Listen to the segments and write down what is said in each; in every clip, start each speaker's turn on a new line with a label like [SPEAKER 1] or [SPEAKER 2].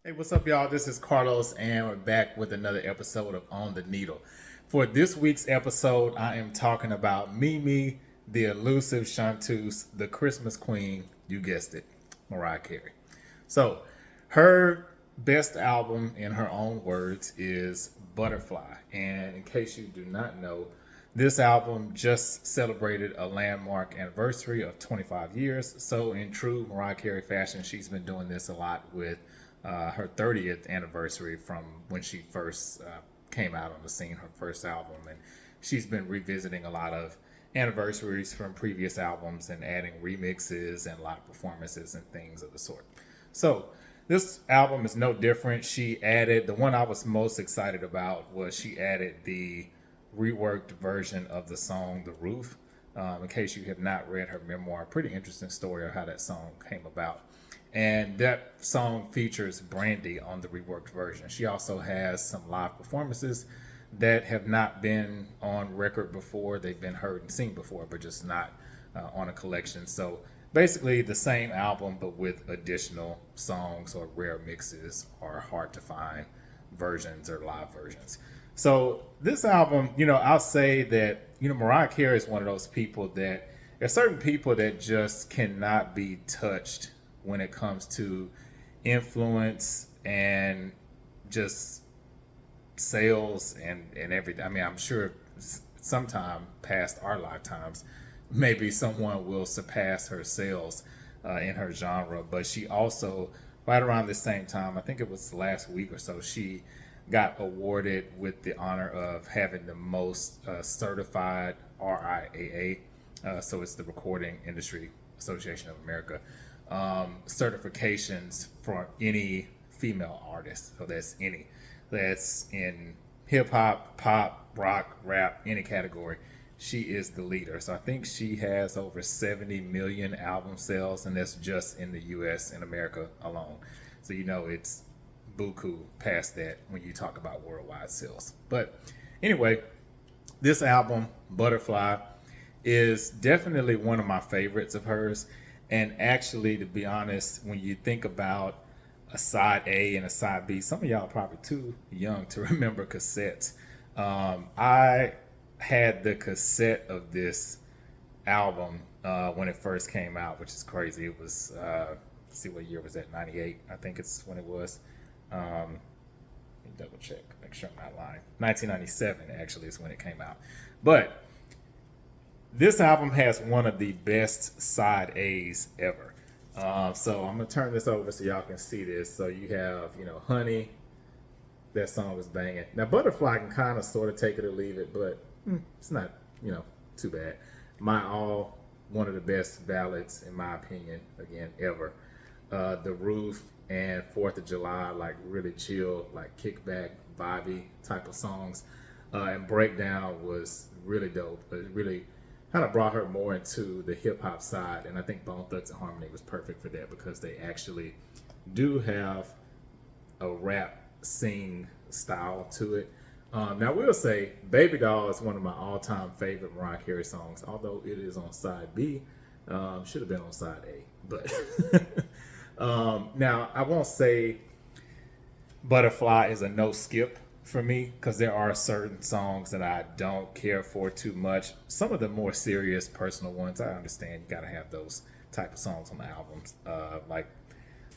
[SPEAKER 1] Hey, what's up, y'all? This is Carlos, and we're back with another episode of On the Needle. For this week's episode, I am talking about Mimi, the elusive chanteuse, the Christmas queen, you guessed it, Mariah Carey. So, her best album, in her own words, is Butterfly. And in case you do not know, this album just celebrated a landmark anniversary of 25 years. So, in true Mariah Carey fashion, she's been doing this a lot with her 30th anniversary from when she first came out on the scene, her first album. And she's been revisiting a lot of anniversaries from previous albums and adding remixes and live performances and things of the sort. So, this album is no different. She added, the one I was most excited about was she added the reworked version of the song The Roof. In case you have not read her memoir, pretty interesting story of how that song came about. And that song features Brandy on the reworked version. She also has some live performances that have not been on record before. They've been heard and seen before, but just not on a collection. So basically the same album, but with additional songs or rare mixes or hard to find versions or live versions. So this album, I'll say that, Mariah Carey is one of those people that there's certain people that just cannot be touched when it comes to influence and just sales and everything. I mean, I'm sure sometime past our lifetimes, maybe someone will surpass her sales in her genre. But she also, right around the same time, I think it was last week or so, she got awarded with the honor of having the most certified RIAA. So it's the Recording Industry Association of America certifications for any female artist. So that's in hip hop, pop, rock, rap, any category. She is the leader. So I think she has over 70 million album sales, and that's just in the US and America alone. So it's buku past that when you talk about worldwide sales. But anyway, this album, Butterfly, is definitely one of my favorites of hers. And actually, to be honest, when you think about a side A and a side B, some of y'all are probably too young to remember cassettes. I had the cassette of this album when it first came out, which is crazy. It was, let's see what year was that, 98, I think it's when it was. Let me double check, make sure I'm not lying. 1997 actually is when it came out. But this album has one of the best side A's ever. So I'm gonna turn this over so y'all can see this. So you have, Honey. That song was banging. Now Butterfly can kind of sort of take it or leave it, but it's not, too bad. My All, one of the best ballads in my opinion, again ever. The Roof and 4th of July, like really chill, like kickback, vibey type of songs. And Breakdown was really dope. It really kind of brought her more into the hip hop side, and I think Bone Thugs and Harmony was perfect for that because they actually do have a rap sing style to it. Now, I will say, Baby Doll is one of my all-time favorite Mariah Carey songs, although it is on side B. Should have been on side A, but now I won't say Butterfly is a no skip for me because there are certain songs that I don't care for too much. Some of the more serious personal ones, I understand you gotta have those type of songs on the albums, like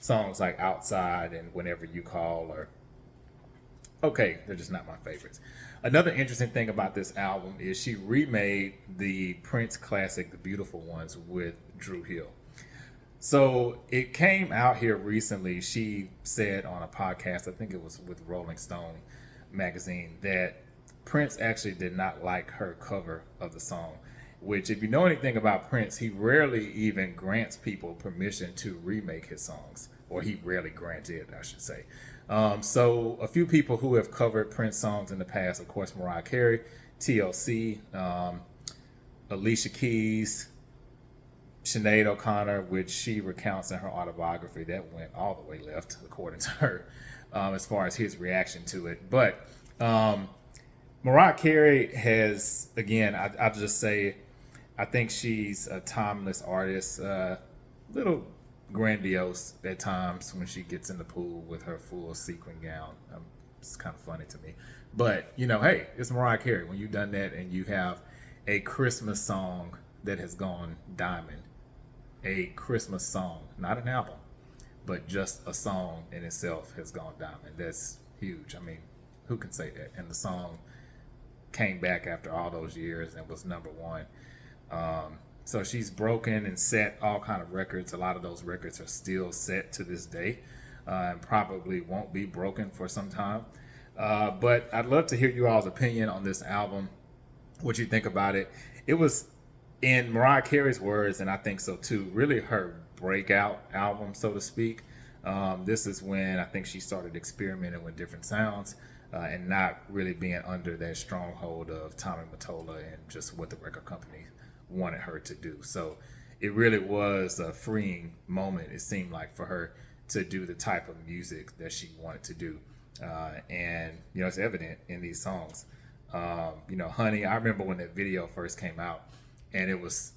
[SPEAKER 1] songs like Outside and Whenever You Call, or okay, they're just not my favorites. Another interesting thing about this album is she remade the Prince classic The Beautiful Ones with Drew Hill. So it came out here recently. She said on a podcast, I think it was with Rolling Stone magazine, that Prince actually did not like her cover of the song, which if you know anything about Prince, he rarely even grants people permission to remake his songs, or he rarely granted, I should say. So a few people who have covered Prince songs in the past, of course, Mariah Carey, TLC, Alicia Keys, Sinead O'Connor, which she recounts in her autobiography, that went all the way left, according to her, as far as his reaction to it. But Mariah Carey has, again, I'll just say, I think she's a timeless artist. Little grandiose at times when she gets in the pool with her full sequin gown. It's kind of funny to me. But, you know, hey, it's Mariah Carey. When you've done that and you have a Christmas song that has gone diamond, a Christmas song, not an album, but just a song in itself has gone diamond. That's huge. I mean, who can say that? And the song came back after all those years and was number one. So she's broken and set all kind of records. A lot of those records are still set to this day, and probably won't be broken for some time. But I'd love to hear you all's opinion on this album, what you think about it. It was, in Mariah Carey's words, and I think so too, really her breakout album, so to speak. This is when I think she started experimenting with different sounds, and not really being under that stronghold of Tommy Mottola and just what the record company wanted her to do. So it really was a freeing moment, it seemed like, for her to do the type of music that she wanted to do. And, you know, it's evident in these songs. You know, Honey, I remember when that video first came out, and it was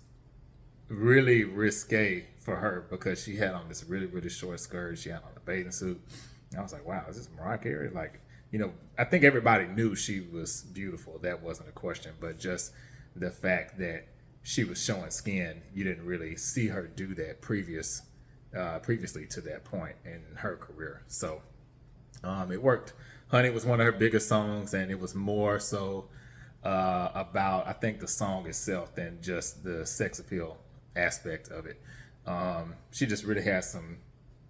[SPEAKER 1] really risque for her because she had on this really, really short skirt. She had on a bathing suit. And I was like, wow, is this Mariah Carey? Like, you know, I think everybody knew she was beautiful. That wasn't a question. But just the fact that she was showing skin, you didn't really see her do that previously to that point in her career. So it worked. Honey was one of her biggest songs, and it was more so about, I think, the song itself than just the sex appeal aspect of it. She just really has some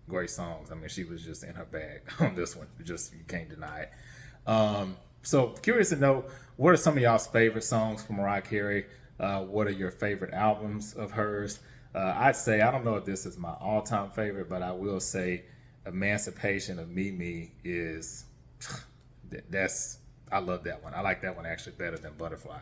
[SPEAKER 1] great songs. I mean, she was just in her bag on this one. Just, you can't deny it. So curious to know, what are some of y'all's favorite songs from Mariah Carey? What are your favorite albums of hers? I'd say, I don't know if this is my all-time favorite, but I will say Emancipation of Mimi is, I love that one. I like that one actually better than Butterfly.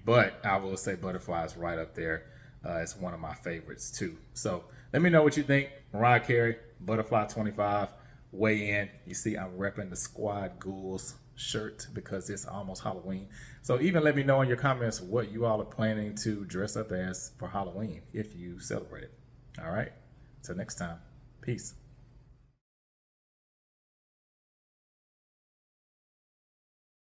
[SPEAKER 1] But I will say Butterfly is right up there. It's one of my favorites too. So let me know what you think. Mariah Carey, Butterfly 25, weigh in. You see, I'm repping the Squad Ghouls shirt because it's almost Halloween. So even let me know in your comments what you all are planning to dress up as for Halloween if you celebrate it. All right. Till next time. Peace.